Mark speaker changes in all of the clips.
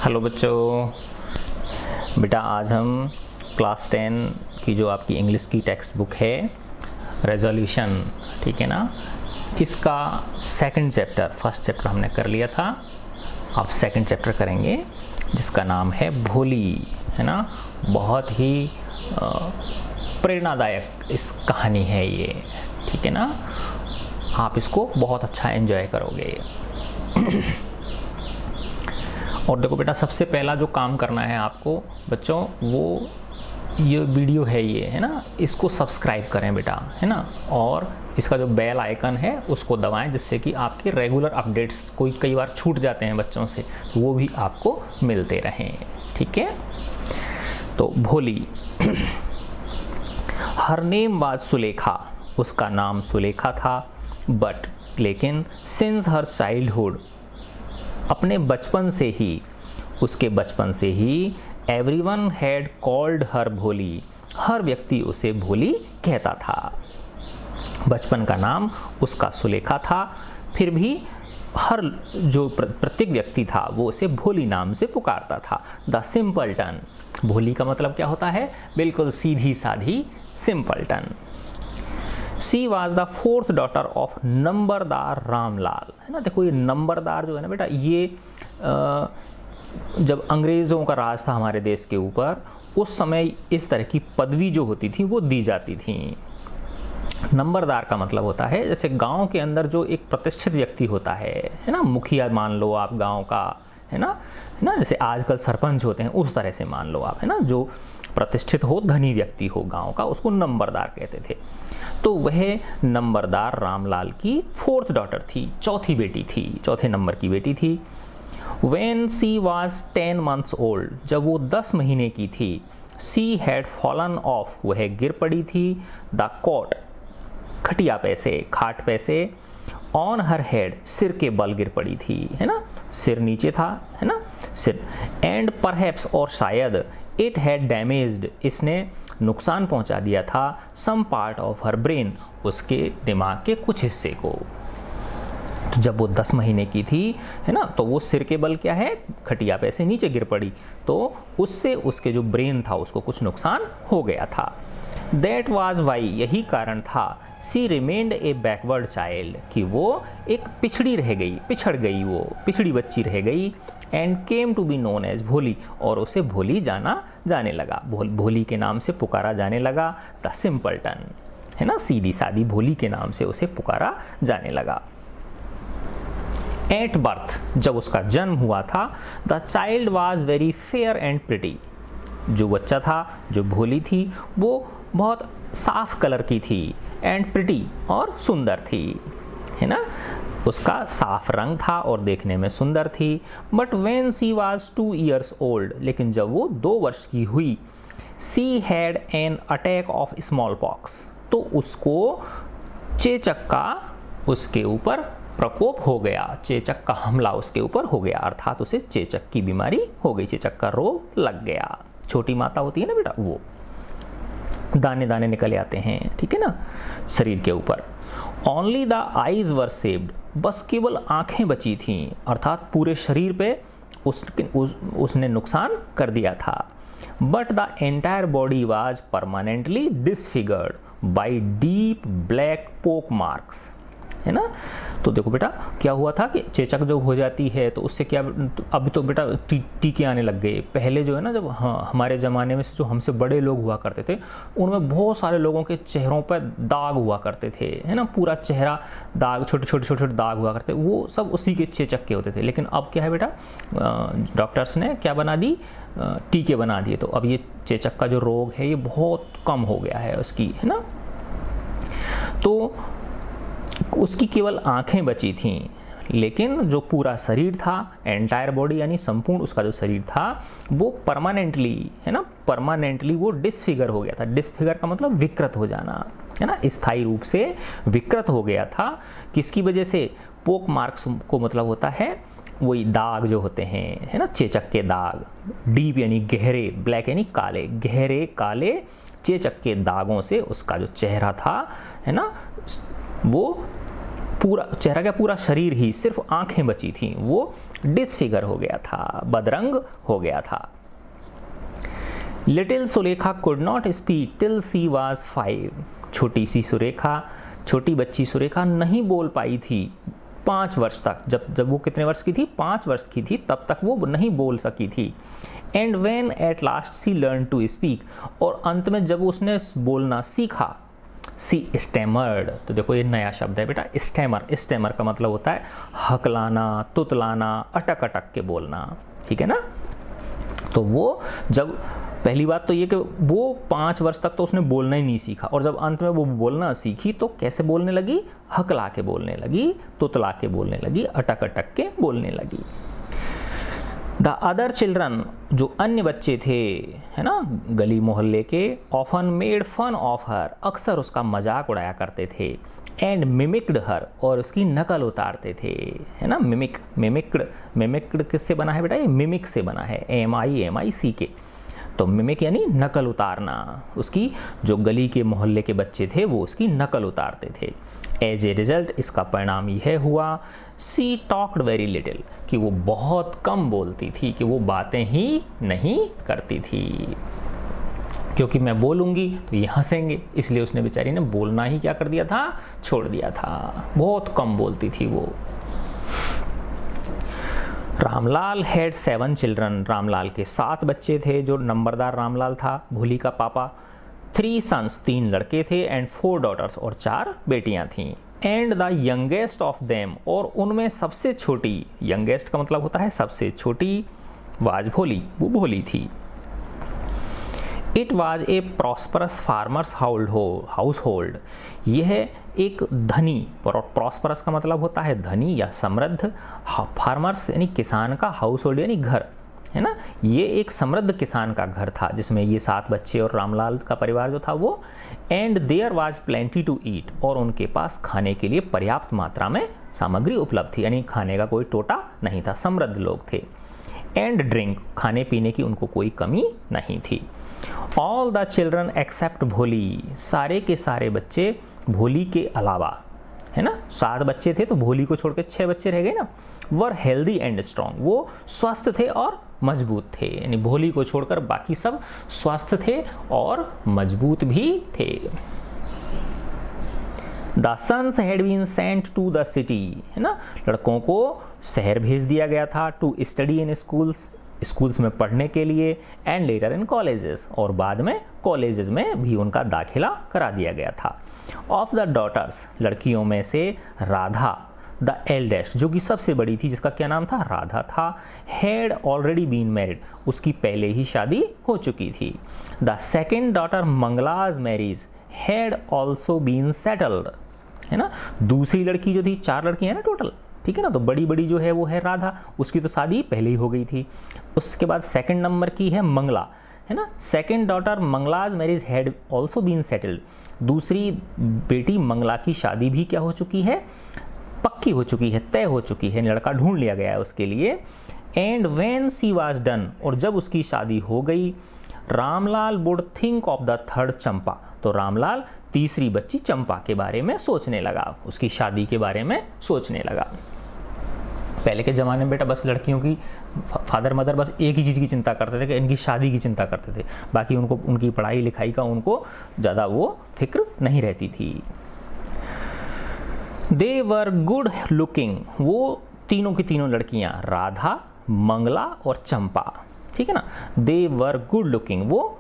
Speaker 1: Hello बच्चों, बेटा आज हम क्लास 10 की जो आपकी इंग्लिश की टेक्स्ट बुक है रेजोल्यूशन, ठीक है ना, इसका सेकंड चैप्टर, फर्स्ट चैप्टर हमने कर लिया था। अब सेकंड चैप्टर करेंगे जिसका नाम है भोली, है ना। बहुत ही प्रेरणादायक इस कहानी है ये, ठीक है ना। आप इसको बहुत अच्छा एंजॉय करोगे। और देखो बेटा, सबसे पहला जो काम करना है आपको बच्चों, वो ये वीडियो है ये, है ना, इसको सब्सक्राइब करें बेटा, है ना। और इसका जो बेल आइकन है उसको दबाएं, जिससे कि आपके रेगुलर अपडेट्स कई बार छूट जाते हैं बच्चों से, वो भी आपको मिलते रहें, ठीक है। तो भोली हर नेम वाज सुलेखा, उसका नाम सुलेखा था। बट लेकिन सिंस हर चाइल्डहुड, अपने बचपन से ही, उसके बचपन से ही एवरीवन हैड कॉल्ड हर भोली, हर व्यक्ति उसे भोली कहता था। बचपन का नाम उसका सुलेखा था, फिर भी हर जो प्रत्येक व्यक्ति था वो उसे भोली नाम से पुकारता था। द सिंपलटन, भोली का मतलब क्या होता है? बिल्कुल सीधी साधी simpleton. She was the fourth daughter of नंबरदार रामलाल, है ना। देखो ये नंबरदार जो है ना बेटा, ये जब अंग्रेज़ों का राज था हमारे देश के ऊपर, उस समय इस तरह की पदवी जो होती थी वो दी जाती थी। नंबरदार का मतलब होता है जैसे गांव के अंदर जो एक प्रतिष्ठित व्यक्ति होता है ना, मुखिया मान लो आप गांव का, है ना, जैसे आजकल सरपंच होते हैं उस तरह से मान लो आप, है ना। जो प्रतिष्ठित हो, धनी व्यक्ति हो गांव का, उसको नंबरदार कहते थे। तो वह नंबरदार रामलाल की फोर्थ डॉटर थी, चौथी बेटी थी, चौथे नंबर की बेटी थी। When she was 10 months old, जब वो 10 महीने की थी, she had fallen off, वह गिर पड़ी थी, the cot, खटिया पे से, खाट पे से, on her head, सिर के बल गिर पड़ी थी, है ना, सिर नीचे था, है ना, सिर, and perhaps, और शायद, it had damaged, इसने नुकसान पहुंचा दिया था, some part of her brain, उसके दिमाग के कुछ हिस्से को। तो जब वो 10 महीने की थी, है ना, तो वो सिर के बल क्या है, खटिया पे से नीचे गिर पड़ी, तो उससे उसके जो ब्रेन था उसको कुछ नुकसान हो गया था। That was why, यही कारण था, she remained a backward child, कि वो एक पिछड़ी रह गई, पिछड़ गई, वो पिछड़ी बच्ची रह गई। And came to be known as भोली, और उसे भोली जाने लगा, भोली के नाम से पुकारा जाने लगा। द सिंपलटन, है ना, सीधी सादी भोली के नाम से उसे पुकारा जाने लगा। एट बर्थ, जब उसका जन्म हुआ था, the child was very fair and pretty, जो बच्चा था, जो भोली थी, वो बहुत साफ कलर की थी, एंड प्रिटी, और सुंदर थी, है ना, उसका साफ रंग था और देखने में सुंदर थी। But when she was 2 years old, लेकिन जब वो 2 वर्ष की हुई, she had an attack of small pox, तो उसको चेचक का उसके ऊपर प्रकोप हो गया, चेचक का हमला उसके ऊपर हो गया, अर्थात उसे चेचक की बीमारी हो गई, चेचक का रोग लग गया। छोटी माता होती है ना बेटा, वो दाने दाने निकल आते हैं, ठीक है ना, शरीर के ऊपर। Only the eyes were saved, बस केवल आंखें बची थीं, अर्थात पूरे शरीर पे उसने नुकसान कर दिया था। But the entire body was permanently disfigured by deep black pock marks, है ना। तो देखो बेटा क्या हुआ था कि चेचक जब हो जाती है तो उससे क्या, अभी तो बेटा टीके आने लग गए। पहले जो है ना, जब हमारे ज़माने में से जो हमसे बड़े लोग हुआ करते थे, उनमें बहुत सारे लोगों के चेहरों पर दाग हुआ करते थे, है ना, पूरा चेहरा दाग, छोटे छोटे दाग हुआ करते, वो सब उसी के चेचक के होते थे। लेकिन अब क्या है बेटा, डॉक्टर्स ने क्या बना दी, टीके बना दिए, तो अब ये चेचक का जो रोग है ये बहुत कम हो गया है उसकी, है ना। तो उसकी केवल आंखें बची थीं, लेकिन जो पूरा शरीर था, एंटायर बॉडी यानी संपूर्ण उसका जो शरीर था, वो परमानेंटली, है ना, परमानेंटली वो डिसफिगर हो गया था। डिसफिगर का मतलब विकृत हो जाना, है ना, स्थायी रूप से विकृत हो गया था। किसकी वजह से? पोक मार्क्स को मतलब होता है वही दाग जो होते हैं, है ना, चेचक के दाग। डीप यानी गहरे, ब्लैक यानी काले, गहरे काले चेचक के दागों से उसका जो चेहरा था, है ना, वो पूरा चेहरा क्या, पूरा शरीर ही, सिर्फ आंखें बची थी, वो डिसफिगर हो गया था, बदरंग हो गया था। Little Sulekha could not speak till she was 5। छोटी बच्ची सुरेखा नहीं बोल पाई थी 5 वर्ष तक। जब वो कितने वर्ष की थी? 5 वर्ष की थी, तब तक वो नहीं बोल सकी थी। And when at last she learn to speak, और अंत में जब उसने बोलना सीखा, सी स्टैमर्ड। तो देखो ये नया शब्द है बेटा, स्टैमर का मतलब होता है हकलाना, तुतलाना, अटक अटक के बोलना, ठीक है ना। तो वो जब पहली बात तो ये कि वो 5 वर्ष तक तो उसने बोलना ही नहीं सीखा, और जब अंत में वो बोलना सीखी तो कैसे बोलने लगी? हकला के बोलने लगी, तुतला के बोलने लगी, अटक अटक के बोलने लगी। द अदर चिल्ड्रन, जो अन्य बच्चे थे, है ना, गली मोहल्ले के, often made fun of her, अक्सर उसका मजाक उड़ाया करते थे। एंड मिमिक्ड हर, और उसकी नकल उतारते थे, है ना। मिमिक्ड किससे बना है बेटा? ये मिमिक से बना है, MIMIC। तो मिमिक यानी नकल उतारना। उसकी जो गली के मोहल्ले के बच्चे थे वो उसकी नकल उतारते थे। एज ए रिजल्ट, इसका परिणाम यह हुआ, सी टॉक्ड वेरी लिटिल, कि वो बहुत कम बोलती थी, कि वो बातें ही नहीं करती थी। क्योंकि मैं बोलूँगी तो ये हंसेंगे, इसलिए उसने बेचारी ने बोलना ही क्या कर दिया था? छोड़ दिया था। बहुत कम बोलती थी वो। रामलाल हैड 7 चिल्ड्रन, रामलाल के 7 बच्चे थे। जो नंबरदार रामलाल था, भोली का पापा। 3 सन्स, 3 लड़के थे। एंड 4 डॉटर्स, और 4 बेटियां थीं। And the youngest of them, और उनमें सबसे छोटी, यंगेस्ट का मतलब होता है सबसे छोटी, वाज भोली, वो भोली थी। It was a prosperous farmers house hold, यह एक धनी, प्रॉस्परस का मतलब होता है धनी या समृद्ध, फार्मर्स यानी किसान का, हाउस होल्ड यानी घर, है ना। ये एक समृद्ध किसान का घर था जिसमें ये 7 बच्चे और रामलाल का परिवार जो था वो। And there was plenty to eat, और उनके पास खाने के लिए पर्याप्त मात्रा में सामग्री उपलब्ध थी, यानी खाने का कोई टोटा नहीं था, समृद्ध लोग थे। एंड ड्रिंक, खाने पीने की उनको कोई कमी नहीं थी। ऑल द चिल्ड्रन एक्सेप्ट भोली, सारे के सारे बच्चे भोली के अलावा, है ना, 7 बच्चे थे तो भोली को छोड़ के 6 बच्चे रह गए ना, वर हेल्दी एंड स्ट्रॉन्ग, वो स्वस्थ थे और मजबूत थे। यानी भोली को छोड़कर बाकी सब स्वस्थ थे और मजबूत भी थे। The sons had been sent to the city, है ना, लड़कों को शहर भेज दिया गया था। टू स्टडी इन स्कूल्स में पढ़ने के लिए। एंड लेटर इन कॉलेजेस, और बाद में कॉलेजेस में भी उनका दाखिला करा दिया गया था। ऑफ द डॉटर्स, लड़कियों में से राधा द एल्डेस्ट, जो कि सबसे बड़ी थी, जिसका क्या नाम था? राधा था। हैड ऑलरेडी बीन मैरिड, उसकी पहले ही शादी हो चुकी थी। The second daughter Mangala's marriage had also been settled, है ना। दूसरी लड़की जो थी, 4 लड़कियां हैं ना टोटल, ठीक है ना। तो बड़ी जो है वो है राधा, उसकी तो शादी पहले ही हो गई थी। उसके बाद सेकंड नंबर की है मंगला, है ना। Second daughter Mangala's marriage had also been settled, दूसरी बेटी मंगला की शादी भी क्या हो चुकी है? पक्की हो चुकी है, तय हो चुकी है, लड़का ढूंढ लिया गया है उसके लिए। And when she was done, और जब उसकी शादी हो गई, Ramlal would think of the third Champa, तो रामलाल तीसरी बच्ची चंपा के बारे में सोचने लगा, उसकी शादी के बारे में सोचने लगा। पहले के ज़माने में बेटा बस लड़कियों की फादर मदर बस एक ही चीज़ की चिंता करते थे कि इनकी शादी की चिंता करते थे, बाकी उनको उनकी पढ़ाई लिखाई का उनको ज़्यादा वो फिक्र नहीं रहती थी। दे वर गुड लुकिंग, वो तीनों की तीनों लड़कियां, राधा, मंगला और चंपा, ठीक है ना। दे वर गुड लुकिंग, वो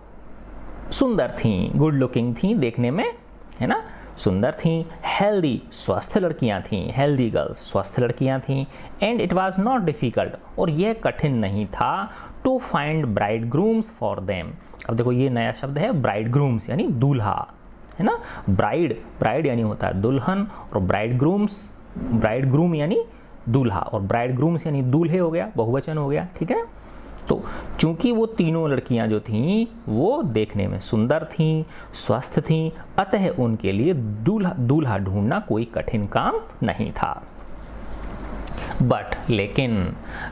Speaker 1: सुंदर थीं, गुड लुकिंग थीं देखने में, है ना, सुंदर थीं। हेल्दी, स्वस्थ लड़कियां थीं, हेल्दी गर्ल्स, स्वस्थ लड़कियां थीं। And it was not difficult, और यह कठिन नहीं था, to find bridegrooms for them. अब देखो ये नया शब्द है ब्राइड ग्रूम्स, यानी दूल्हा, है ना। ब्राइड यानी होता है दुल्हन, और ब्राइड ग्रूम यानी दूल्हा, और ब्राइड ग्रूम्स यानी दूल्हे हो गया, बहुवचन हो गया, ठीक है ना। तो चूंकि वो तीनों लड़कियां जो थीं वो देखने में सुंदर थीं, स्वस्थ थीं, अतः उनके लिए दूल्हा ढूंढना कोई कठिन काम नहीं था। बट लेकिन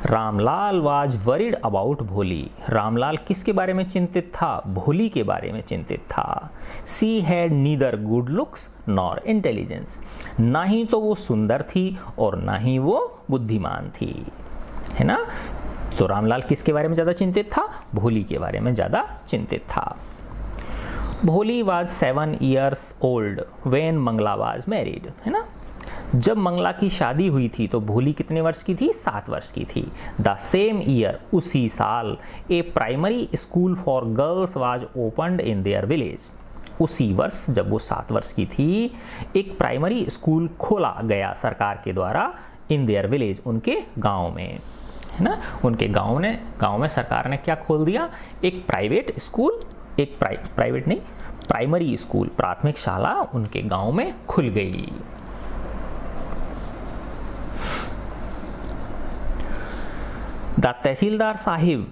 Speaker 1: रामलाल वाज वरीड अबाउट भोली, रामलाल किसके बारे में चिंतित था? भोली के बारे में चिंतित था। She had neither good looks nor intelligence, ना ही तो वो सुंदर थी और ना ही वो बुद्धिमान थी। है ना। तो रामलाल किसके बारे में ज़्यादा चिंतित था? भोली के बारे में ज़्यादा चिंतित था। भोली was 7 years old when Mangla was married, है ना। जब मंगला की शादी हुई थी तो भोली कितने वर्ष की थी? 7 वर्ष की थी। द सेम ईयर, उसी साल, a primary school for girls was opened in their village. उसी वर्ष जब वो 7 वर्ष की थी, एक प्राइमरी स्कूल खोला गया सरकार के द्वारा इन देयर विलेज, उनके गांव में, है ना। उनके गांव में सरकार ने क्या खोल दिया? एक प्राइवेट स्कूल, एक प्राइवेट नहीं, प्राइमरी स्कूल, प्राथमिक शाला उनके गांव में खुल गई। The tehsildar sahib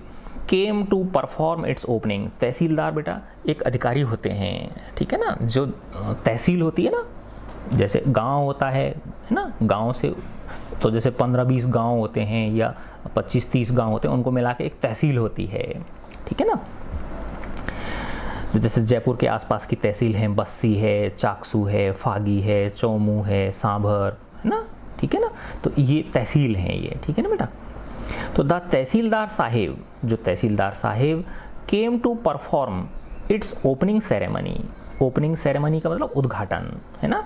Speaker 1: came to perform its opening. Tehsildar बेटा एक अधिकारी होते हैं, ठीक है ना। जो तहसील होती है ना, जैसे गांव होता है ना, गांव से तो जैसे 15-20 गांव होते हैं या 25-30 गांव होते हैं, उनको मिला के एक तहसील होती है, ठीक है ना। जैसे जयपुर के आसपास की तहसील है, बस्सी है, चाकसू है, फागी है, चौमू है, सांभर, है ना, ठीक है ना। तो ये तहसील हैं ये, ठीक है ना बेटा। तो द तहसीलदार साहिब, जो tehsildar sahib, came to perform its opening ceremony. Opening ceremony का मतलब उद्घाटन, है ना।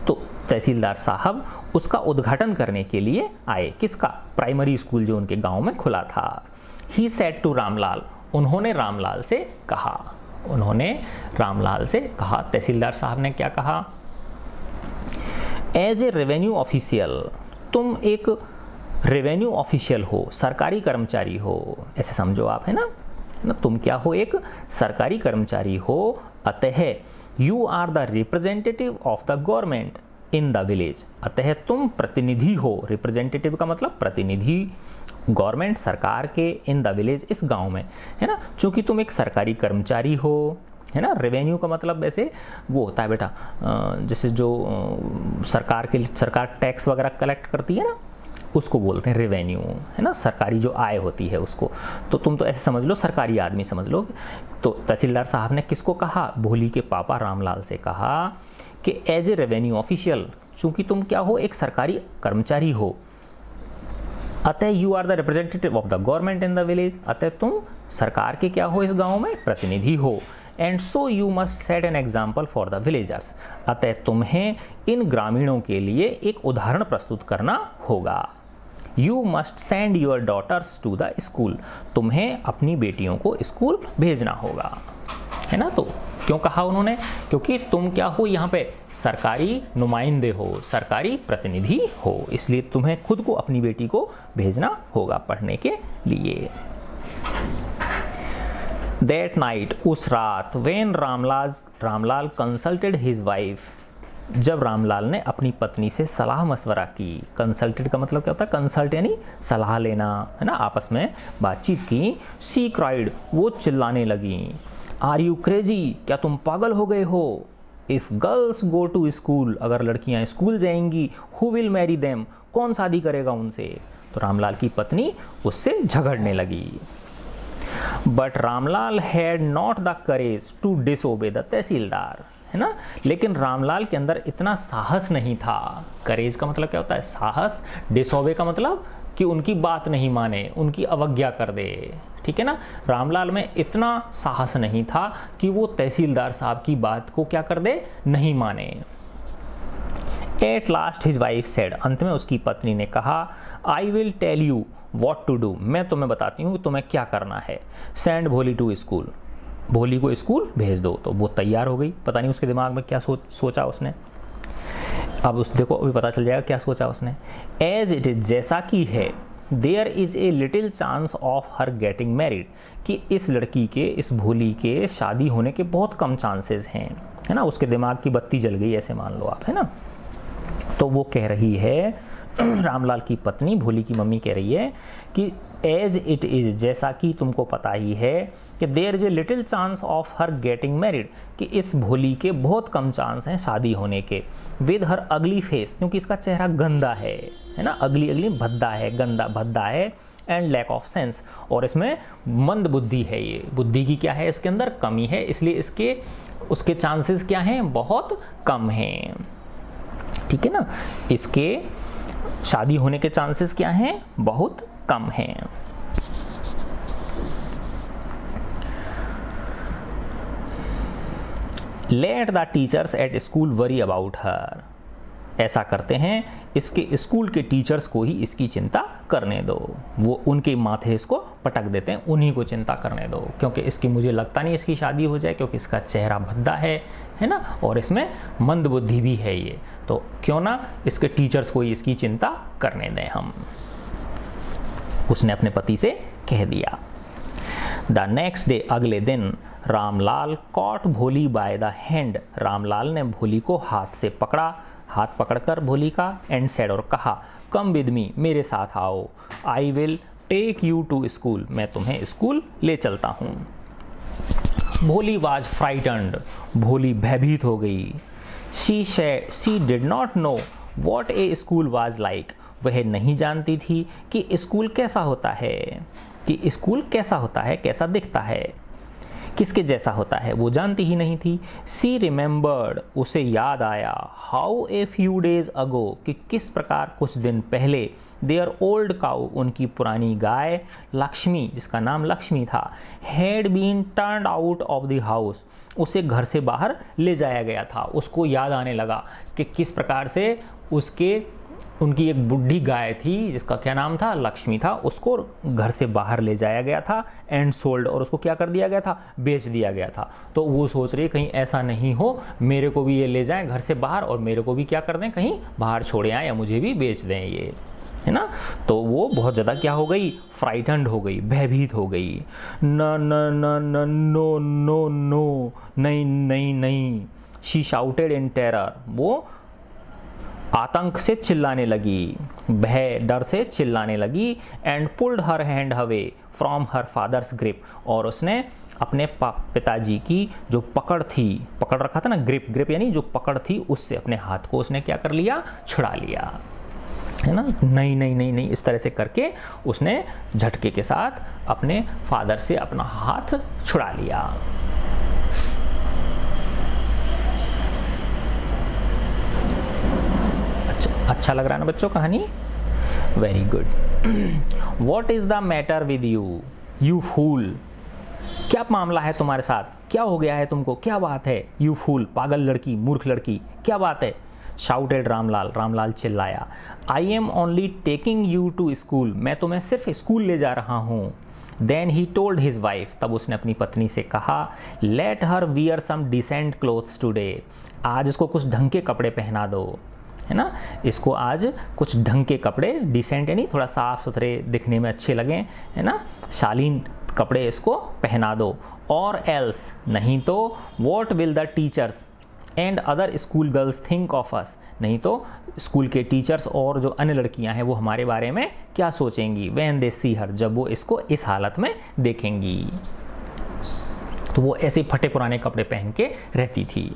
Speaker 1: तो तहसीलदार साहब उसका उद्घाटन करने के लिए आए। किसका? प्राइमरी स्कूल जो उनके गांव में खुला था। ही सेड टू रामलाल, उन्होंने रामलाल से कहा, उन्होंने रामलाल से कहा, तहसीलदार साहब ने क्या कहा? एज ए रेवेन्यू ऑफिशियल, तुम एक रेवेन्यू ऑफिशियल हो, सरकारी कर्मचारी हो, ऐसे समझो आप, है ना। तुम क्या हो? एक सरकारी कर्मचारी हो। अतः you are the representative of the government in the village. अतः तुम प्रतिनिधि हो, रिप्रेजेंटेटिव का मतलब प्रतिनिधि, गवर्नमेंट सरकार के, इन द विलेज इस गांव में, है ना। चूंकि तुम एक सरकारी कर्मचारी हो, है ना। रेवेन्यू का मतलब वैसे वो होता है बेटा, जैसे जो सरकार टैक्स वगैरह कलेक्ट करती है ना, उसको बोलते हैं रेवेन्यू, है ना। सरकारी जो आय होती है उसको। तो तुम तो ऐसे समझ लो, सरकारी आदमी समझ लो। तो तहसीलदार साहब ने किसको कहा? भोली के पापा रामलाल से कहा कि एज ए रेवेन्यू ऑफिशियल, चूंकि तुम क्या हो? एक सरकारी कर्मचारी हो। अतः you are the representative of the government in the village, अतः तुम सरकार के क्या हो? इस गांव में प्रतिनिधि हो। And so you must set an example for the villagers, अतः तुम्हें इन ग्रामीणों के लिए एक उदाहरण प्रस्तुत करना होगा। You must send your daughters to the school, तुम्हें अपनी बेटियों को स्कूल भेजना होगा, है ना। तो क्यों कहा उन्होंने? क्योंकि तुम क्या हो? यहाँ पे सरकारी नुमाइंदे हो, सरकारी प्रतिनिधि हो, इसलिए तुम्हें खुद को अपनी बेटी को भेजना होगा पढ़ने के लिए। That night, उस रात, when Ramlal consulted his wife, जब रामलाल ने अपनी पत्नी से सलाह मशवरा की। कंसल्टेड का मतलब क्या होता है? कंसल्ट यानी सलाह लेना, है ना, आपस में बातचीत की। शी क्राइड, वो चिल्लाने लगी, आर यू क्रेजी, क्या तुम पागल हो गए हो? If girls go to school, अगर लड़कियां स्कूल जाएंगी, हु विल मैरी देम, कौन शादी करेगा उनसे? तो रामलाल की पत्नी उससे झगड़ने लगी। But Ramlal had not the courage to disobey the tehsildar, है ना। लेकिन रामलाल के अंदर इतना साहस नहीं था। करेज का मतलब क्या होता है? साहस। डिसओबे का मतलब कि उनकी बात नहीं माने, उनकी अवज्ञा कर दे, ठीक है ना। रामलाल में इतना साहस नहीं था कि वो तहसीलदार साहब की बात को क्या कर दे? नहीं माने। At last his wife said, अंत में उसकी पत्नी ने कहा, I will tell you what to do, मैं तुम्हें बताती हूँ कि तुम्हें क्या करना है। सेंड भोली टू स्कूल, भोली को स्कूल भेज दो। तो वो तैयार हो गई। पता नहीं उसके दिमाग में क्या सोचा उसने। अब उस देखो अभी पता चल जाएगा क्या सोचा उसने। एज इट इज, जैसा कि है, there is a little chance of her getting married, कि इस लड़की के, इस भोली के शादी होने के बहुत कम चांसेस हैं, है ना। उसके दिमाग की बत्ती जल गई ऐसे मान लो आप, है ना। तो वो कह रही है, रामलाल की पत्नी भोली की मम्मी कह रही है कि एज इट इज, जैसा कि तुमको पता ही है कि there is a little chance of her getting married, कि इस भोली के बहुत कम चांस हैं शादी होने के। विद हर अगली फेस, क्योंकि इसका चेहरा गंदा है ना, अगली भद्दा है, गंदा भद्दा है। एंड लैक ऑफ सेंस, और इसमें मंद बुद्धि है। ये बुद्धि की क्या है? इसके अंदर कमी है, इसलिए उसके चांसेस क्या हैं? बहुत कम हैं, ठीक है ना। इसके शादी होने के चांसेस क्या हैं? बहुत कम हैं। Let the teachers at school worry about her. ऐसा करते हैं, इसके स्कूल के टीचर्स को ही इसकी चिंता करने दो, वो उनके माथे इसको पटक देते हैं, उन्हीं को चिंता करने दो, क्योंकि इसकी मुझे लगता नहीं इसकी शादी हो जाए, क्योंकि इसका चेहरा भद्दा है ना, और इसमें मंद बुद्धि भी है ये, तो क्यों ना इसके टीचर्स को ही इसकी चिंता करने दें हम। उसने अपने पति से कह दिया। द नेक्स्ट डे, अगले दिन, रामलाल कॉट भोली बाय द हैंड। रामलाल ने भोली को हाथ से पकड़ा, हाथ पकड़कर भोली का, एंड सेड, और कहा, कम विद मी, मेरे साथ आओ, I will take you to school, मैं तुम्हें स्कूल ले चलता हूँ। भोली वाज फ्राइटन्ड, भोली भयभीत हो गई। She did not know what A school was like, वह नहीं जानती थी कि स्कूल कैसा होता है, कि स्कूल कैसा होता है, कैसा दिखता है, किसके जैसा होता है, वो जानती ही नहीं थी। सी रिमेंबर्ड, उसे याद आया, how a few days ago, कि किस प्रकार कुछ दिन पहले, देयर ओल्ड काउ, उनकी पुरानी गाय लक्ष्मी, जिसका नाम लक्ष्मी था, had been turned out of the house, उसे घर से बाहर ले जाया गया था। उसको याद आने लगा कि किस प्रकार से उनकी एक बुढ़ी गाय थी जिसका क्या नाम था, लक्ष्मी था, उसको घर से बाहर ले जाया गया था, एंड सोल्ड, और उसको क्या कर दिया गया था, बेच दिया गया था। तो वो सोच रही कहीं ऐसा नहीं हो मेरे को भी ये ले जाएं घर से बाहर, और मेरे को भी क्या कर दें, कहीं बाहर छोड़े आए, या मुझे भी बेच दें ये, है ना। तो वो बहुत ज़्यादा क्या हो गई, फ्राइटन्ड हो गई, भयभीत हो गई। न न न न नो नो नो, नहीं नहीं नहीं, शी शाउटेड इन टेरर, वो आतंक से चिल्लाने लगी, भय डर से चिल्लाने लगी। And pulled her hand away from her father's grip, और उसने अपने पिताजी की जो पकड़ थी, पकड़ रखा था ना, ग्रिप यानी जो पकड़ थी, उससे अपने हाथ को उसने क्या कर लिया, छुड़ा लिया, है ना। नहीं नहीं नहीं नहीं, इस तरह से करके उसने झटके के साथ अपने फादर से अपना हाथ छुड़ा लिया। अच्छा लग रहा है ना बच्चों कहानी, very good. What is the matter with you, you fool, क्या मामला है तुम्हारे साथ, क्या हो गया है तुमको, क्या बात है, यू फूल, पागल लड़की, मूर्ख लड़की, क्या बात है। शाउटेड रामलाल, रामलाल चिल्लाया। I am only taking you to school, मैं तुम्हें सिर्फ स्कूल ले जा रहा हूँ। Then he told his wife, तब उसने अपनी पत्नी से कहा, let her wear some decent clothes today, आज उसको कुछ ढंग के कपड़े पहना दो, है ना, इसको आज कुछ ढंग के कपड़े, डिसेंट यानी थोड़ा साफ सुथरे, दिखने में अच्छे लगें, है ना, शालीन कपड़े इसको पहना दो। और एल्स, नहीं तो, what will the teachers and other school girls think of us, नहीं तो स्कूल के टीचर्स और जो अन्य लड़कियां हैं वो हमारे बारे में क्या सोचेंगी, व्हेन दे सी हर, जब वो इसको इस हालत में देखेंगी। तो वो ऐसे फटे पुराने कपड़े पहन के रहती थी।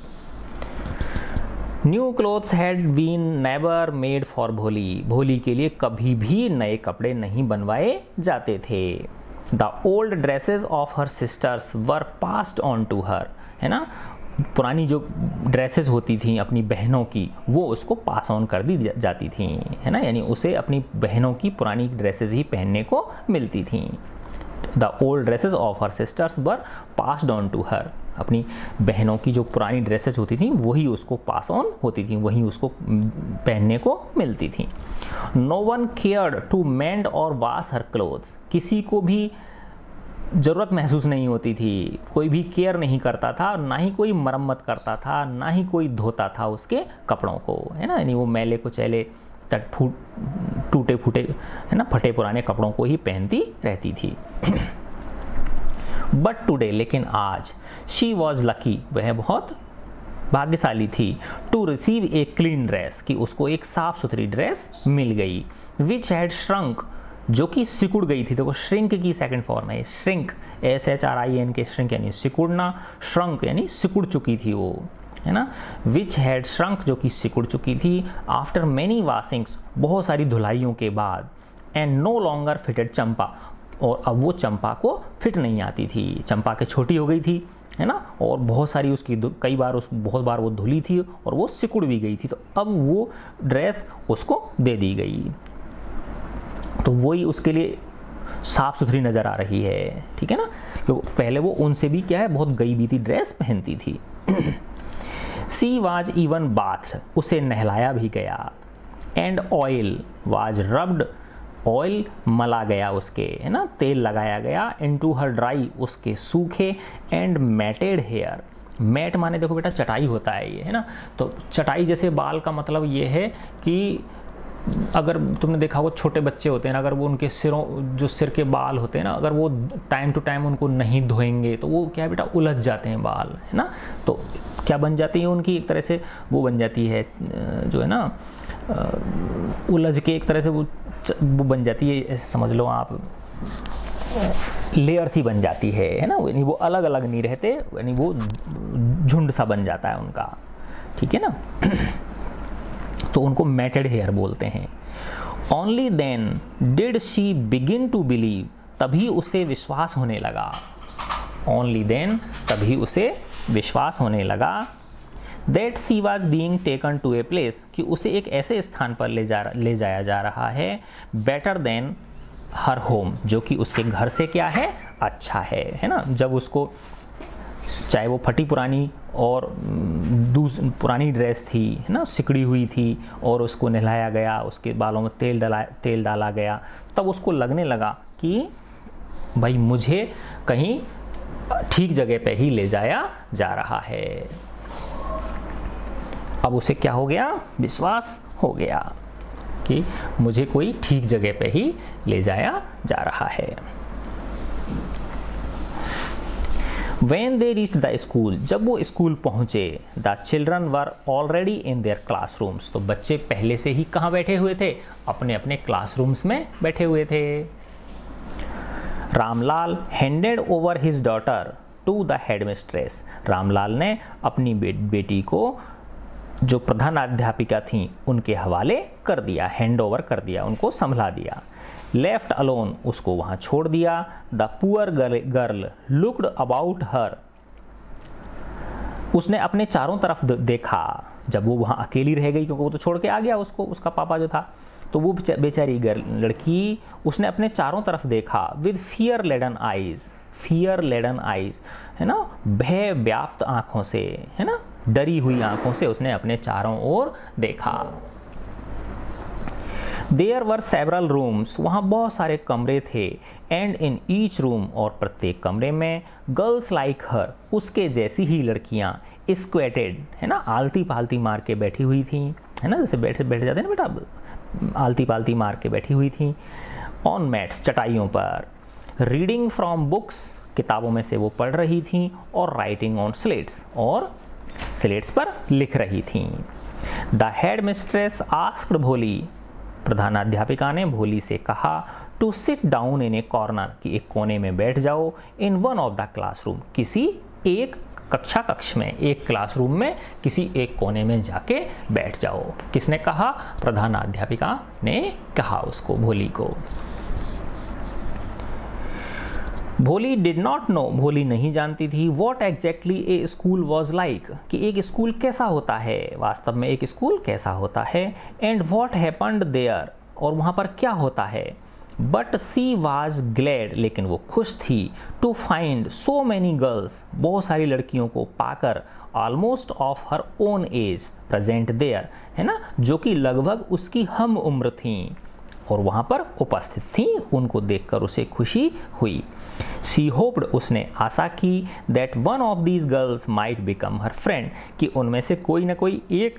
Speaker 1: New clothes had been never made for Bholi, Bholi के लिए कभी भी नए कपड़े नहीं बनवाए जाते थे। The old dresses of her sisters were passed on to her, है ना, पुरानी जो ड्रेसेस होती थी अपनी बहनों की, वो उसको पास ऑन कर दी जाती थी, है ना, यानी उसे अपनी बहनों की पुरानी ड्रेसेस ही पहनने को मिलती थी। The old dresses of her sisters were passed on to her, अपनी बहनों की जो पुरानी ड्रेसेस होती थी वही उसको पास ऑन होती थी, वही उसको पहनने को मिलती थी। No one cared to mend or wash her clothes, किसी को भी ज़रूरत महसूस नहीं होती थी, कोई भी केयर नहीं करता था, ना ही कोई मरम्मत करता था, ना ही कोई धोता था उसके कपड़ों को, है ना, यानी वो मैले कुचैले टूटे फूटे, है ना, फटे पुराने कपड़ों को ही पहनती रहती थी। बट टुडे, लेकिन आज, शी वॉज लकी, वह बहुत भाग्यशाली थी, to receive a clean dress, कि उसको एक साफ सुथरी ड्रेस मिल गई, विच हैड श्रंक, जो कि सिकुड़ गई थी। देखो श्रिंक की सेकंड फॉर्म है श्रिंक, SHRINK के, श्रिंक यानी सिकुड़ना, श्रंक यानी सिकुड़ चुकी थी वो, है ना, विच हैड श्रंक, जो कि सिकुड़ चुकी थी, आफ्टर मैनी वॉशिंग्स, बहुत सारी धुलाइयों के बाद, एंड नो लॉन्गर फिटेड चंपा, और अब वो चंपा को फिट नहीं आती थी, चंपा के छोटी हो गई थी, है ना, और बहुत सारी उसकी बहुत बार वो धुली थी और वो सिकुड़ भी गई थी, तो अब वो ड्रेस उसको दे दी गई। तो वही उसके लिए साफ़ सुथरी नज़र आ रही है, ठीक है ना, क्योंकि पहले वो उनसे भी क्या है बहुत गई बीती ड्रेस पहनती थी। सी वाज इवन बाथ, उसे नहलाया भी गया। And oil was rubbed, oil मला गया उसके, है ना, तेल लगाया गया। इनटू हर ड्राई, उसके सूखे एंड मैटेड हेयर, मैट माने देखो बेटा चटाई होता है ये, है ना, तो चटाई जैसे बाल का मतलब ये है कि अगर तुमने देखा हो छोटे बच्चे होते हैं ना, अगर वो उनके सिरों जो सिर के बाल होते हैं ना, अगर वो टाइम टू टाइम उनको नहीं धोएंगे तो वो क्या है बेटा उलझ जाते हैं बाल, है ना, तो क्या बन जाती है उनकी एक तरह से वो बन जाती है जो है ना उलझ के एक तरह से वो बन जाती है, समझ लो आप लेयर सी बन जाती है ना, यानी वो अलग अलग नहीं रहते, यानी वो झुंड सा बन जाता है उनका, ठीक है ना। तो उनको मैटेड हेयर बोलते हैं। Only then did she begin to believe, तभी उसे विश्वास होने लगा। ओनली देन, तभी उसे विश्वास होने लगा। That she was being taken to a place, कि उसे एक ऐसे स्थान पर ले जाया जा रहा है। बेटर देन हर होम, जो कि उसके घर से क्या है अच्छा है ना। जब उसको चाहे वो फटी पुरानी और पुरानी ड्रेस थी, है ना, सिकड़ी हुई थी, और उसको नहलाया गया, उसके बालों में तेल डाला गया, तब उसको लगने लगा कि भाई मुझे कहीं ठीक जगह पे ही ले जाया जा रहा है। अब उसे क्या हो गया, विश्वास हो गया कि मुझे कोई ठीक जगह पे ही ले जाया जा रहा है। When they reached the school, जब वो स्कूल पहुंचे, the children were already in their classrooms, तो बच्चे पहले से ही कहाँ बैठे हुए थे, अपने अपने क्लासरूम्स में बैठे हुए थे। Ramlal handed over his daughter to the headmistress, Ramlal ने अपनी बेटी को जो प्रधानाध्यापिका थी उनके हवाले कर दिया, हैंड ओवर कर दिया, उनको संभला दिया। लेफ्ट अलोन, उसको वहां छोड़ दिया। The poor girl looked about her, उसने अपने चारों तरफ देखा, जब वो वहां अकेली रह गई क्योंकि वो तो छोड़ के आ गया उसको, उसका पापा जो था, तो वो बेचारी लड़की, उसने अपने चारों तरफ देखा। With fear laden eyes, fear laden eyes, है ना, भय व्याप्त आंखों से, है ना, डरी हुई आंखों से उसने अपने चारों ओर देखा। देयर वर सेवरल रूम्स, वहाँ बहुत सारे कमरे थे। एंड इन ईच रूम, और प्रत्येक कमरे में गर्ल्स लाइक हर, उसके जैसी ही लड़कियाँ, स्क्वेटेड, है ना, आलती पालती मार के बैठी हुई थी, है ना, जैसे बैठ जाते हैं ना बेटा, आलती पालती मार के बैठी हुई थी। ऑन मैट्स, चटाइयों पर। रीडिंग फ्रॉम बुक्स, किताबों में से वो पढ़ रही थी। और राइटिंग ऑन स्लेट्स, और स्लेट्स पर लिख रही थी। द हेड मिस्ट्रेस आस्क्ड भोली, प्रधानाध्यापिका ने भोली से कहा, to sit down in a corner, कि एक कोने में बैठ जाओ। In one of the classroom, किसी एक कक्ष में, एक क्लासरूम में किसी एक कोने में जाके बैठ जाओ। किसने कहा, प्रधानाध्यापिका ने कहा उसको, भोली को। भोली डिड नॉट नो, भोली नहीं जानती थी, what exactly A school was like, कि एक स्कूल कैसा होता है, वास्तव में एक स्कूल कैसा होता है। एंड वॉट हैपन्ड देयर, और वहाँ पर क्या होता है। बट सी वाज ग्लैड, लेकिन वो खुश थी। To find so many girls, बहुत सारी लड़कियों को पाकर। Almost of her own age present there, है ना, जो कि लगभग उसकी हम उम्र थी और वहाँ पर उपस्थित थी। उनको देखकर उसे खुशी हुई। शी होप्ड, उसने आशा की। That one of these girls might become her friend, कि उनमें से कोई ना कोई एक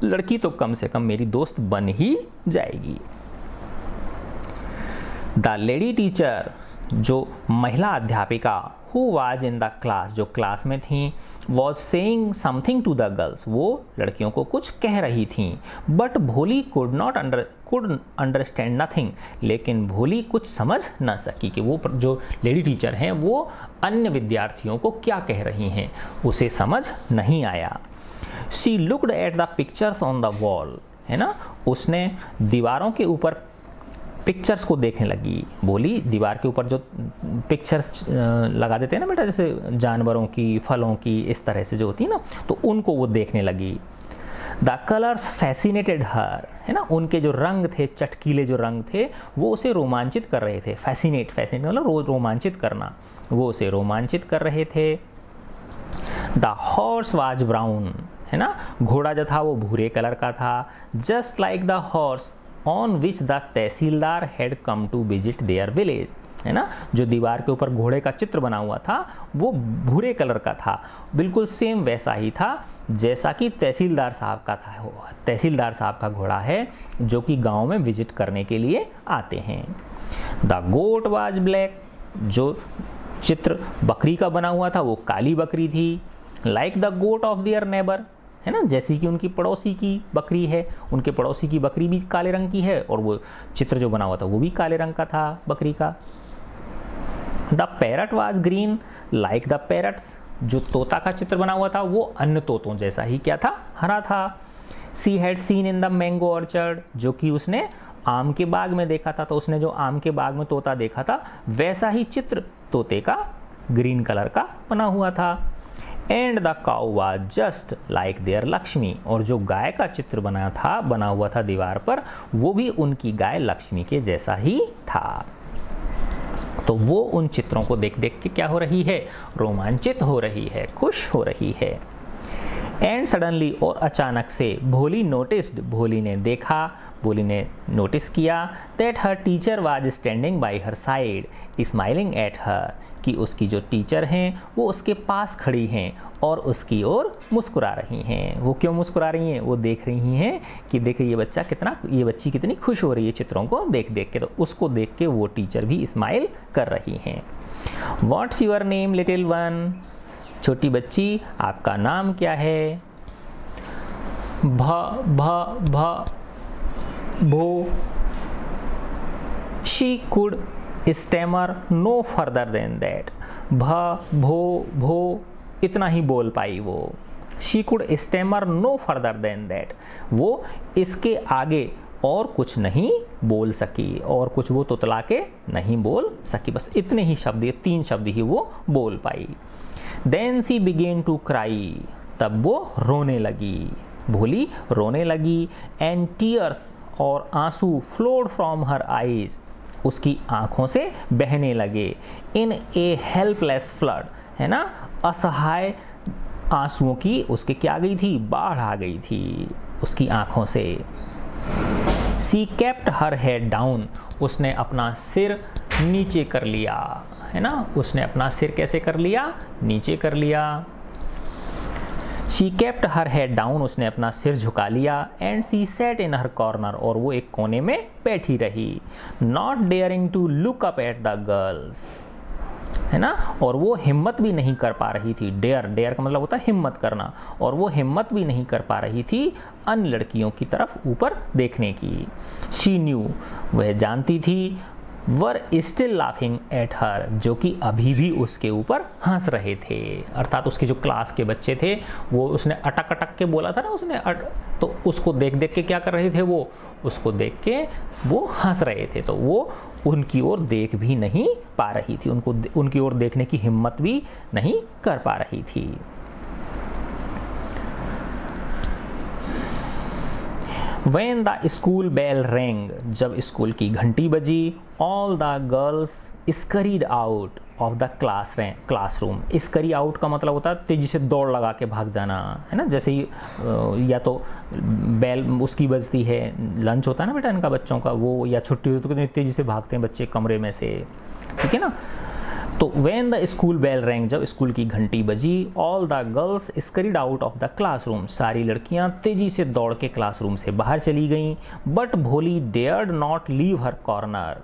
Speaker 1: लड़की तो कम से कम मेरी दोस्त बन ही जाएगी। द लेडी टीचर, जो महिला अध्यापिका, who was in the class, जो क्लास में थी, was saying something to the girls, वो लड़कियों को कुछ कह रही थी। बट भोली कुड अंडरस्टैंड नथिंग, लेकिन भोली कुछ समझ न सकी कि वो जो लेडी टीचर हैं वो अन्य विद्यार्थियों को क्या कह रही हैं, उसे समझ नहीं आया। She looked at the pictures on the wall, है ना, उसने दीवारों के ऊपर पिक्चर्स को देखने लगी। बोली, दीवार के ऊपर जो पिक्चर्स लगा देते हैं ना बेटा, जैसे जानवरों की, फलों की, इस तरह से जो होती है ना, तो उनको वो देखने लगी। द कलर्स फैसिनेटेड हर, है ना, उनके जो रंग थे, चटकीले जो रंग थे, वो उसे रोमांचित कर रहे थे। फैसिनेट मतलब रोमांचित करना, वो उसे रोमांचित कर रहे थे। द हॉर्स वाज ब्राउन, है ना, घोड़ा जो था वो भूरे कलर का था। Just like the horse on which the tehsildar had come to visit their village, है ना, जो दीवार के ऊपर घोड़े का चित्र बना हुआ था वो भूरे कलर का था, बिल्कुल सेम वैसा ही था जैसा कि तहसीलदार साहब का था। तहसीलदार साहब का घोड़ा है जो कि गांव में विजिट करने के लिए आते हैं। द गोट वाज ब्लैक, जो चित्र बकरी का बना हुआ था वो काली बकरी थी। Like the goat of their neighbour, है ना, जैसी कि उनकी पड़ोसी की बकरी है, उनके पड़ोसी की बकरी भी काले रंग की है और वो चित्र जो बना हुआ था वो भी काले रंग का था बकरी का। The parrot was green like the parrots, जो तोता का चित्र बना हुआ था वो अन्य तोतों जैसा ही क्या था, हरा था। She had seen in the mango orchard, जो कि उसने आम के बाग में देखा था, तो उसने जो आम के बाग में तोता देखा था वैसा ही चित्र तोते का ग्रीन कलर का बना हुआ था। And the cow was just like their Lakshmi, और जो गाय का चित्र बना हुआ था दीवार पर, वो भी उनकी गाय लक्ष्मी के जैसा ही था। तो वो उन चित्रों को देख देख के क्या हो रही है, रोमांचित हो रही है, खुश हो रही है। एंड सडनली, और अचानक से, भोली नोटिस्ड, भोली ने देखा, भोली ने नोटिस किया, that her teacher was standing bye her side smiling at her, कि उसकी जो टीचर हैं वो उसके पास खड़ी हैं और उसकी ओर मुस्कुरा रही हैं। वो क्यों मुस्कुरा रही हैं, वो देख रही हैं कि देखिए ये बच्ची कितनी खुश हो रही है चित्रों को देख देख के, तो उसको देख के वो टीचर भी स्माइल कर रही हैं। What's your name little one, छोटी बच्ची आपका नाम क्या है। भो, she could stammer no further than that, भो इतना ही बोल पाई वो। She could stammer no further than that, वो इसके आगे और कुछ नहीं बोल सकी, और कुछ वो तुतला के नहीं बोल सकी, बस इतने ही शब्द, ये 3 शब्द ही वो बोल पाई। Then she began to cry, तब वो रोने लगी, भोली रोने लगी। एंड टीयर्स, और आंसू, फ्लोड फ्रॉम हर आईज, उसकी आंखों से बहने लगे। इन ए हेल्पलेस फ्लड, है ना, असहाय आंसुओं की उसके क्या आ गई थी, बाढ़ आ गई थी उसकी आंखों से। सी केप्ट हर हेड डाउन, उसने अपना सिर नीचे कर लिया, है ना, उसने अपना सिर कैसे कर लिया, नीचे कर लिया। She kept her head down, उसने अपना सिर झुका लिया। And she sat in her corner, और वो एक कोने में बैठी रही। Not daring to look up at the girls, है ना, और वो हिम्मत भी नहीं कर पा रही थी। डेयर का मतलब होता है हिम्मत करना, और वो हिम्मत भी नहीं कर पा रही थी अन्य लड़कियों की तरफ ऊपर देखने की। शी न्यू, वह जानती थी, were still laughing at her, जो कि अभी भी उसके ऊपर हंस रहे थे। अर्थात उसके जो क्लास के बच्चे थे वो उसने अटक अटक के बोला था ना उसने, तो उसको देख देख के क्या कर रहे थे, वो उसको देख के वो हंस रहे थे, तो वो उनकी ओर देख भी नहीं पा रही थी, उनको उनकी ओर देखने की हिम्मत भी नहीं कर पा रही थी। When the school bell rang, जब स्कूल की घंटी बजी, all the girls scurried out of the classroom. scurry out का मतलब होता है तेजी से दौड़ लगा के भाग जाना, है ना, जैसे ही या तो बेल उसकी बजती है, लंच होता है ना बेटा इनका बच्चों का, वो या छुट्टी होती है तो कितनी तेजी से भागते हैं बच्चे कमरे में से, ठीक है ना। तो when the school bell rang, जब स्कूल की घंटी बजी, all the girls scurried out of the classroom, सारी लड़कियां तेजी से दौड़ के क्लासरूम से बाहर चली गईं। But भोली dared not leave her corner,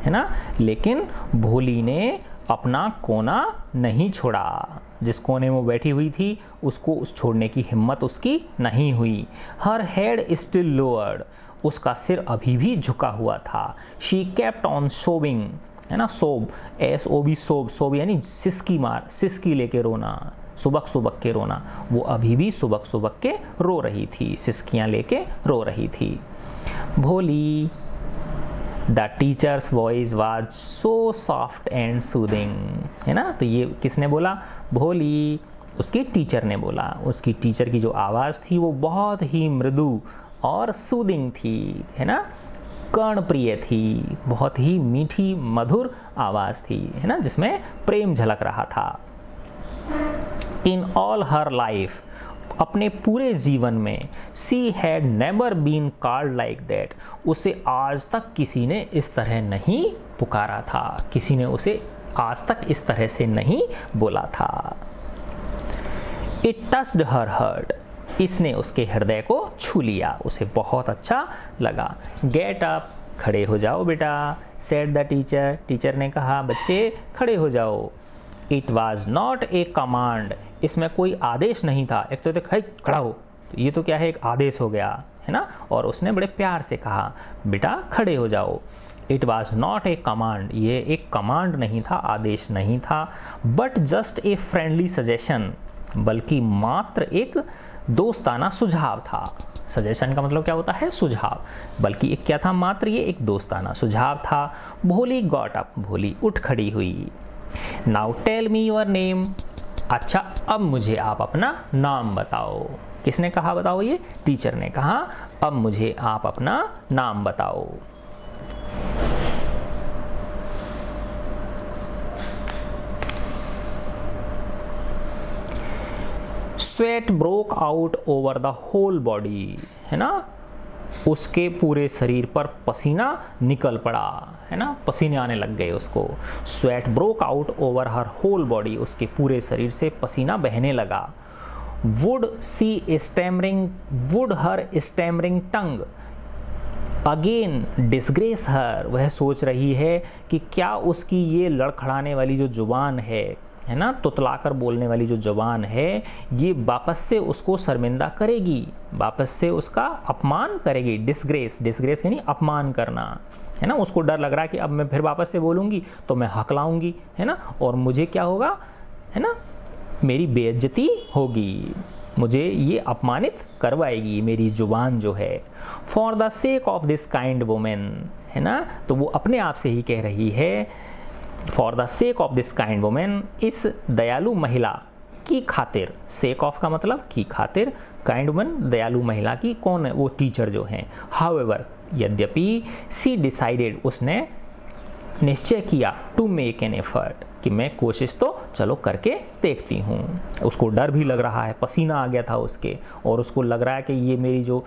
Speaker 1: है ना, लेकिन भोली ने अपना कोना नहीं छोड़ा, जिस कोने में बैठी हुई थी उसको उस छोड़ने की हिम्मत उसकी नहीं हुई। Her head still lowered, उसका सिर अभी भी झुका हुआ था। She kept on sobbing, है ना, सोब, SOB, सोब यानी सिसकी लेके रोना, सुबक सुबक के रोना, वो अभी भी सुबक सुबक के रो रही थी, सिसकियां लेके रो रही थी। भोली, the teachers voice was so soft and soothing, है ना, तो ये किसने बोला, भोली, उसकी टीचर ने बोला। उसकी टीचर की जो आवाज़ थी वो बहुत ही मृदु और सूदिंग थी, है ना, कर्णप्रिय थी, बहुत ही मीठी मधुर आवाज़ थी, है ना, जिसमें प्रेम झलक रहा था। इन ऑल हर लाइफ, अपने पूरे जीवन में, she had never been called like that, उसे आज तक किसी ने इस तरह नहीं पुकारा था, किसी ने उसे आज तक इस तरह से नहीं बोला था। इट टच्ड हर हार्ट, इसने उसके हृदय को छू लिया, उसे बहुत अच्छा लगा। गेट अप, खड़े हो जाओ बेटा, सेड द टीचर, टीचर ने कहा बच्चे खड़े हो जाओ। It was not a command, इसमें कोई आदेश नहीं था। एक तो देख खड़ा हो, तो ये तो क्या है, एक आदेश हो गया, है ना, और उसने बड़े प्यार से कहा बेटा खड़े हो जाओ। It was not a command, ये एक कमांड नहीं था, आदेश नहीं था, but just a friendly suggestion, बल्कि मात्र एक दोस्ताना सुझाव था। सजेशन का मतलब क्या होता है, सुझाव, बल्कि एक क्या था, मात्र ये एक दोस्ताना सुझाव था। भोली गॉट अप, भोली उठ खड़ी हुई। Now tell me your name, अच्छा अब मुझे आप अपना नाम बताओ। किसने कहा बताओ, ये टीचर ने कहा अब मुझे आप अपना नाम बताओ। Sweat broke out over the whole body, है ना, उसके पूरे शरीर पर पसीना निकल पड़ा, है ना, पसीने आने लग गए उसको। Sweat broke out over her whole body, उसके पूरे शरीर से पसीना बहने लगा। Would see stammering, would her stammering tongue again disgrace her, वह सोच रही है कि क्या उसकी ये लड़खड़ाने वाली जो जुबान है ना, तुतलाकर बोलने वाली जो जुबान है, ये वापस से उसको शर्मिंदा करेगी, वापस से उसका अपमान करेगी। डिसग्रेस, डिसग्रेस यानी अपमान करना, है ना, उसको डर लग रहा है कि अब मैं फिर वापस से बोलूँगी तो मैं हकलाऊंगी, है ना, और मुझे क्या होगा, है ना, मेरी बेइज्जती होगी, मुझे ये अपमानित करवाएगी मेरी जुबान जो है। For the sake of this kind women, है ना, तो वो अपने आप से ही कह रही है for the sake of this kind women, इस दयालु महिला की खातिर। सेक ऑफ का मतलब की खातिर, काइंड वुमेन दयालु महिला की, कौन है वो, टीचर जो हैं। हाउएवर, यद्यपि, सी डिसाइडेड, उसने निश्चय किया, टू मेक एन एफर्ट, कि मैं कोशिश तो चलो करके देखती हूँ। उसको डर भी लग रहा है, पसीना आ गया था उसके, और उसको लग रहा है कि ये मेरी जो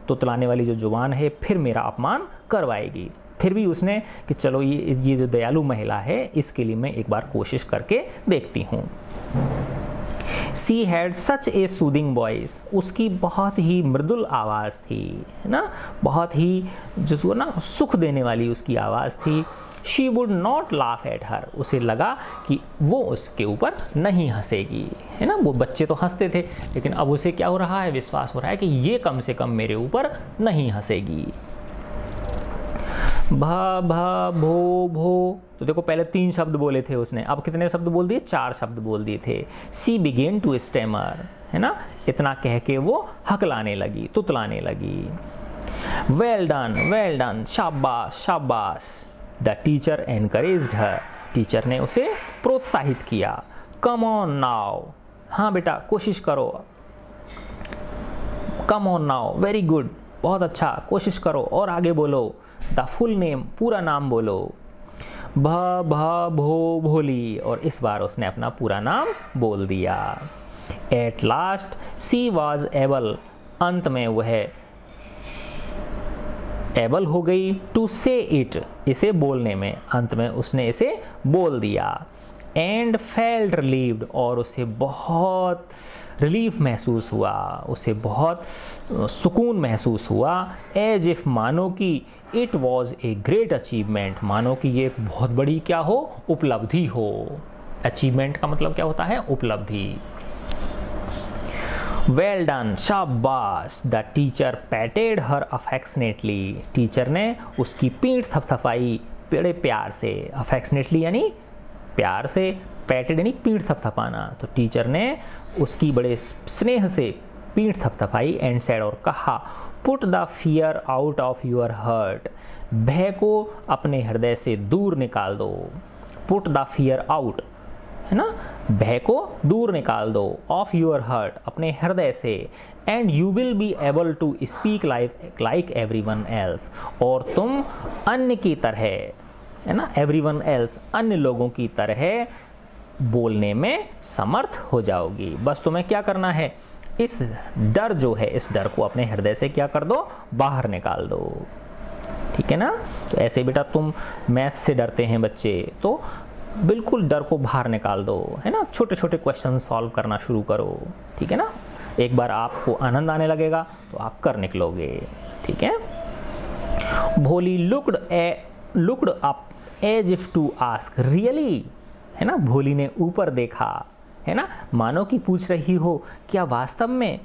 Speaker 1: तुतलाने वाली जो जुबान है फिर मेरा अपमान करवाएगी। फिर भी उसने कि चलो ये जो दयालु महिला है इसके लिए मैं एक बार कोशिश करके देखती हूँ। She had such A soothing voice, उसकी बहुत ही मृदुल आवाज़ थी, है ना, बहुत ही जिसको ना सुख देने वाली उसकी आवाज़ थी। She would not laugh at her, उसे लगा कि वो उसके ऊपर नहीं हंसेगी, है ना, वो बच्चे तो हंसते थे, लेकिन अब उसे क्या हो रहा है, विश्वास हो रहा है कि ये कम से कम मेरे ऊपर नहीं हंसेगी। भा भा भो भो, तो देखो पहले 3 शब्द बोले थे उसने, अब कितने शब्द बोल दिए, 4 शब्द बोल दिए थे। सी बिगेन टू स्टैमर, है ना, इतना कह के वो हकलाने लगी, तुतलाने लगी। वेल डन, शाबाश शाबाश। The teacher encouraged her, teacher ने उसे प्रोत्साहित किया। कम ऑन नाउ, हाँ बेटा कोशिश करो। Come on now, very good, बहुत अच्छा, कोशिश करो और आगे बोलो। द फुल नेम, पूरा नाम बोलो। भा भो भोली, और इस बार उसने अपना पूरा नाम बोल दिया। At last she was able, अंत में वह एबल हो गई, टू से इट, इसे बोलने में, अंत में उसने इसे बोल दिया। एंड फेल्ट रिलीव्ड, और उसे बहुत रिलीफ महसूस हुआ, उसे बहुत सुकून महसूस हुआ। एज इफ, मानो कि it was a great achievement, मानो कि ये एक बहुत बड़ी क्या हो, उपलब्धि हो। अचीवमेंट का मतलब क्या होता है, उपलब्धि। वेल डन, शाबाश। The teacher पैटेड her affectionately, teacher ने उसकी पीठ थपथपाई बड़े प्यार से। अफेक्शनेटली यानी प्यार से, पैटेड यानी पीठ थपथपाना, तो टीचर ने उसकी बड़े स्नेह से पीठ थपथपाई। एंड सेड, और कहा, put the fear out of your heart, भय को अपने हृदय से दूर निकाल दो। पुट द फियर आउट, है ना, भय को दूर निकाल दो, ऑफ योर हार्ट, अपने हृदय से, and you will be able to speak like everyone else, और तुम अन्य की तरह, है ना, एवरीवन एल्स, अन्य लोगों की तरह बोलने में समर्थ हो जाओगी। बस तुम्हें क्या करना है, इस डर जो है, इस डर को अपने हृदय से क्या कर दो, बाहर निकाल दो। ठीक है ना। तो ऐसे बेटा तुम मैथ से डरते हैं बच्चे, तो बिल्कुल डर को बाहर निकाल दो, है ना, छोटे छोटे क्वेश्चन सॉल्व करना शुरू करो। ठीक है ना। एक बार आपको आनंद आने लगेगा तो आप कर निकलोगे। ठीक है। Bholi looked up as if to ask really, है ना, भोली ने ऊपर देखा, है ना, मानो कि पूछ रही हो, क्या वास्तव में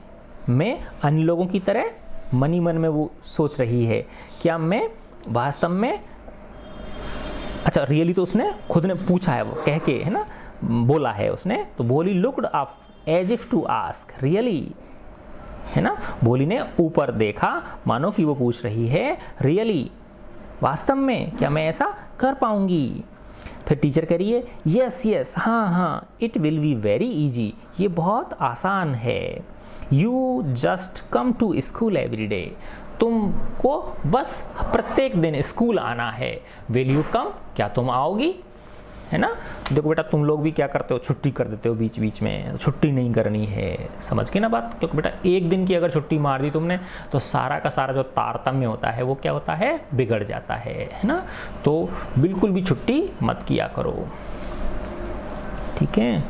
Speaker 1: मैं अन्य लोगों की तरह, मनी मन में वो सोच रही है, क्या मैं वास्तव में, अच्छा रियली तो उसने खुद ने पूछा है, वो कह के, है ना, बोला है उसने। तो Bholi looked up as if to ask really, है ना, भोली ने ऊपर देखा मानो कि वो पूछ रही है, रियली, वास्तव में क्या मैं ऐसा कर पाऊंगी। फिर टीचर करिए, यस यस, हाँ हाँ, it will be very easy, ये बहुत आसान है। You just come to school every day, तुमको बस प्रत्येक दिन स्कूल आना है। विल यू कम, क्या तुम आओगी, है ना। देखो बेटा तुम लोग भी क्या करते हो, छुट्टी कर देते हो बीच बीच में, छुट्टी नहीं करनी है, समझ के ना बात। क्योंकि बेटा एक दिन की अगर छुट्टी मार दी तुमने तो सारा का सारा जो तारतम्य होता है वो क्या होता है, बिगड़ जाता है ना। तो बिल्कुल भी छुट्टी मत किया करो। ठीक है।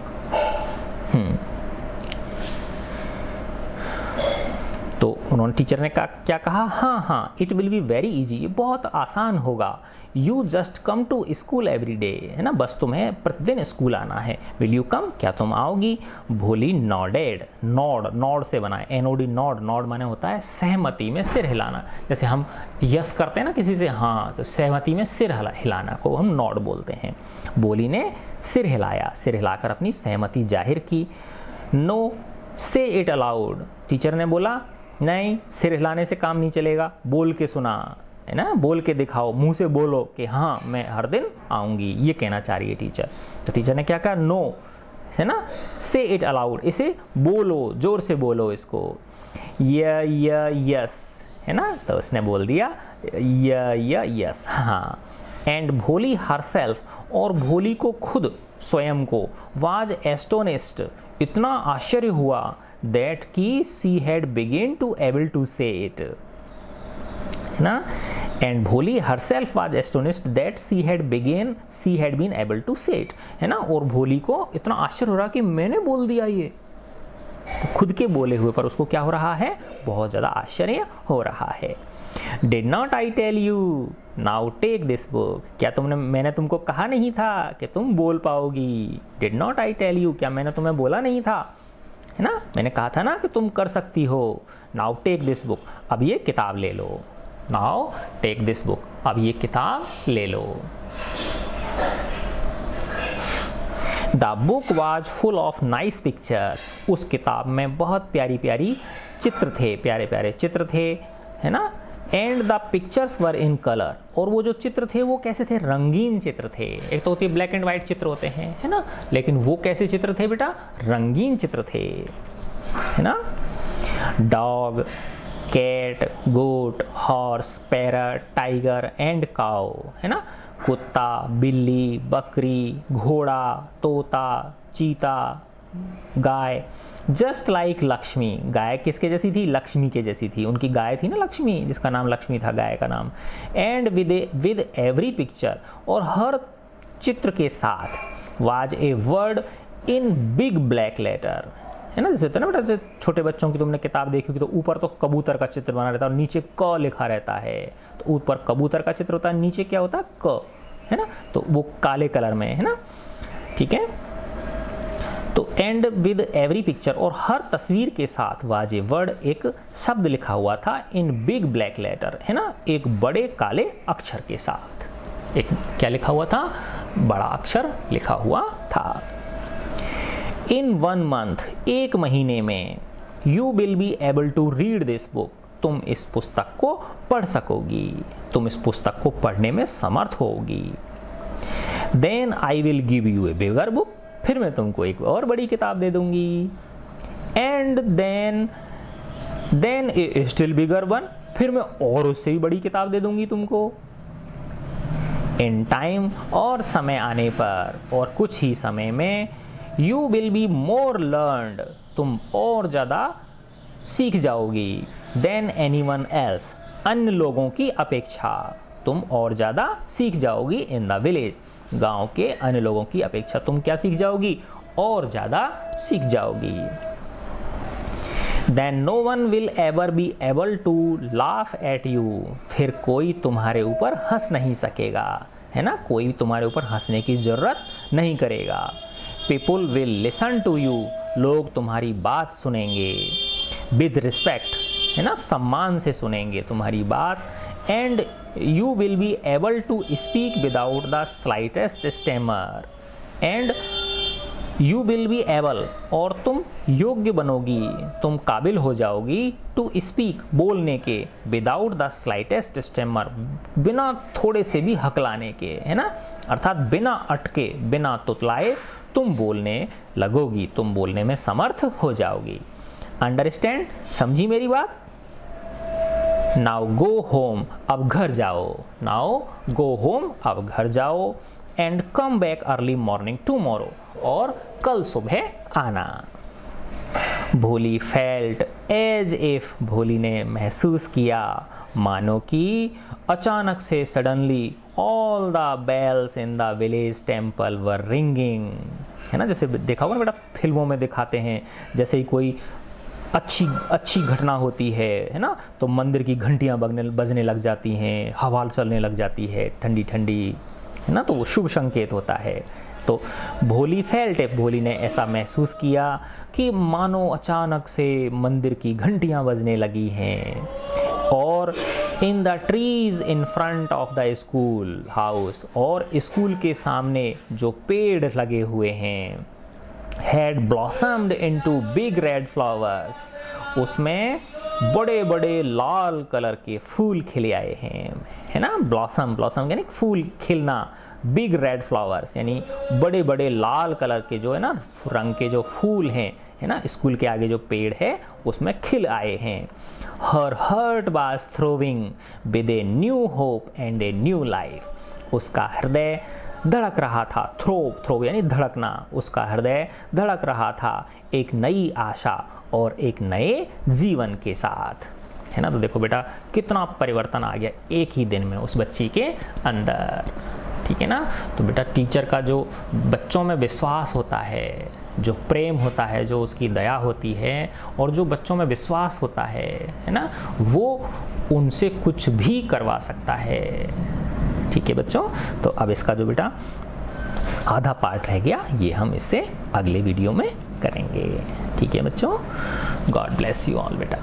Speaker 1: तो उन्होंने, टीचर ने क्या कहा, हाँ हाँ, it will be very easy, ये बहुत आसान होगा। You just come to school every day, है ना, बस तुम्हें प्रतिदिन स्कूल आना है। विल यू कम, क्या तुम आओगी। भोली नॉडेड, नॉड से बना है, NOD, नॉड माने होता है सहमति में सिर हिलाना। जैसे हम यस करते हैं ना किसी से, हाँ, तो सहमति में सिर हिलाना को हम नॉड बोलते हैं। बोली ने सिर हिलाया, सिर हिलाकर अपनी सहमति जाहिर की। नो से इट अलाउड, टीचर ने बोला नहीं, सिर हिलाने से काम नहीं चलेगा, बोल के सुना, है ना, बोल के दिखाओ, मुंह से बोलो कि हाँ मैं हर दिन आऊंगी, ये कहना चाह रही है टीचर। तो टीचर ने क्या कहा, नो, है ना, से इट अलाउड, इसे बोलो, जोर से बोलो इसको। यस, है ना, तो उसने बोल दिया यस, हाँ। एंड भोली हरसेल्फ, और भोली को खुद, स्वयं को, वाज एस्टोनिस्ड, इतना आश्चर्य हुआ, दैट की she had begin to able to say it, है ना। And Bholi herself was astonished that she had been able to say it, है ना। और भोली को इतना आश्चर्य हो रहा कि मैंने बोल दिया ये, तो खुद के बोले हुए पर उसको क्या हो रहा है, बहुत ज़्यादा आश्चर्य हो रहा है। Did not I tell you, now take this book, क्या मैंने तुमको कहा नहीं था कि तुम बोल पाओगी। Did not I tell you, क्या मैंने तुम्हें बोला नहीं था, है ना, मैंने कहा था ना कि तुम कर सकती हो। नाउ टेक दिस बुक, अब ये किताब ले लो। नाउ टेक दिस बुक, अब ये किताब ले लो। The book was full of nice pictures, उस किताब में बहुत प्यारी प्यारी चित्र थे, प्यारे प्यारे चित्र थे, है ना। And the pictures were in colour, और वो जो चित्र थे वो कैसे थे, रंगीन चित्र थे। एक तो होती है ब्लैक एंड वाइट चित्र होते हैं, है ना, लेकिन वो कैसे चित्र थे बेटा, रंगीन चित्र थे, है ना। Dog, cat, goat, horse, parrot, tiger and cow, है ना, कुत्ता, बिल्ली, बकरी, घोड़ा, तोता, चीता, गाय। जस्ट लाइक लक्ष्मी, गाय किसके जैसी थी, लक्ष्मी के जैसी थी, उनकी गाय थी ना लक्ष्मी, जिसका नाम लक्ष्मी था, गाय का नाम। एंड विद एवरी पिक्चर, और हर चित्र के साथ, was a word in big black letter, है ना। जैसे ना बेटा छोटे बच्चों की तुमने किताब देखी होगी तो ऊपर तो कबूतर का चित्र बना रहता है और नीचे क लिखा रहता है, तो ऊपर कबूतर का चित्र होता है, नीचे क्या होता है, क, है ना, तो वो काले कलर में, है ना। ठीक है। तो एंड विद एवरी पिक्चर, और हर तस्वीर के साथ, वाज ए वर्ड, एक शब्द लिखा हुआ था, इन बिग ब्लैक लेटर, है ना, एक बड़े काले अक्षर के साथ। एक क्या लिखा हुआ था, बड़ा अक्षर लिखा हुआ था। इन 1 मंथ, एक महीने में, you will be able to read this book, तुम इस पुस्तक को पढ़ सकोगी, तुम इस पुस्तक को पढ़ने में समर्थ होगी। Then I will give you a bigger book, फिर मैं तुमको एक और बड़ी किताब दे दूंगी। And then a still bigger one, फिर मैं और उससे भी बड़ी किताब दे दूंगी तुमको। इन टाइम, और समय आने पर, और कुछ ही समय में, you will be more learned, तुम और ज़्यादा सीख जाओगी। देन एनी वन एल्स, अन्य लोगों की अपेक्षा तुम और ज़्यादा सीख जाओगी। इन द विलेज, गांव के अन्य लोगों की अपेक्षा तुम क्या सीख जाओगी? और ज़्यादा सीख जाओगी। Then no one will ever be able to laugh at you, फिर कोई तुम्हारे ऊपर हंस नहीं सकेगा, है ना, कोई तुम्हारे ऊपर हंसने की ज़रूरत नहीं करेगा। People will listen to you, लोग तुम्हारी बात सुनेंगे। विद रिस्पेक्ट, है ना, सम्मान से सुनेंगे तुम्हारी बात। And you will be able to speak without the slightest stammer, and you will be able, और तुम योग्य बनोगी, तुम काबिल हो जाओगी, टू स्पीक, बोलने के, विदाउट द स्लाइटेस्ट स्टेमर, बिना थोड़े से भी हकलाने के, है ना, अर्थात बिना अटके, बिना तुतलाए तुम बोलने लगोगी, तुम बोलने में समर्थ हो जाओगी। अंडरस्टैंड, समझी मेरी बात? नाउ गो होम, अब घर जाओ। नाउ गो होम, अब घर जाओ। And come back early morning tomorrow, और कल सुबह आना। भोली फेल्ट एज इफ, भोली ने महसूस किया, मानो कि अचानक से, suddenly, all the bells in the village temple were ringing, है ना, जैसे देखा होगा ना बेटा, फिल्मों में दिखाते हैं, जैसे ही कोई अच्छी घटना होती है ना, तो मंदिर की घंटियां बजने लग जाती हैं, हवा चलने लग जाती है ठंडी ठंडी, है ना, तो वो शुभ संकेत होता है। तो भोली फेल्ट, भोली ने ऐसा महसूस किया कि मानो अचानक से मंदिर की घंटियां बजने लगी हैं। और in the trees in front of the school house, और स्कूल के सामने जो पेड़ लगे हुए हैं, had blossomed into big red flowers, उसमें बड़े बड़े लाल कलर के फूल खिले आए हैं, है ना, ब्लॉसम यानी फूल खिलना, बिग रेड फ्लावर्स यानी बड़े बड़े लाल कलर के जो है ना रंग के जो फूल हैं, है ना, स्कूल के आगे जो पेड़ है उसमें खिल आए हैं। Her heart was throbbing with a new hope and a new life, उसका हृदय धड़क रहा था, थ्रोव यानी धड़कना, उसका हृदय धड़क रहा था एक नई आशा और एक नए जीवन के साथ, है ना। तो देखो बेटा कितना परिवर्तन आ गया एक ही दिन में उस बच्ची के अंदर, ठीक है ना। तो बेटा टीचर का जो बच्चों में विश्वास होता है, जो प्रेम होता है, जो उसकी दया होती है, और जो बच्चों में विश्वास होता है ना, वो उनसे कुछ भी करवा सकता है, ठीक है बच्चों। तो अब इसका जो बेटा आधा पार्ट रह गया, ये हम इससे अगले वीडियो में करेंगे, ठीक है बच्चों। गॉड ब्लेस यू ऑल बेटा।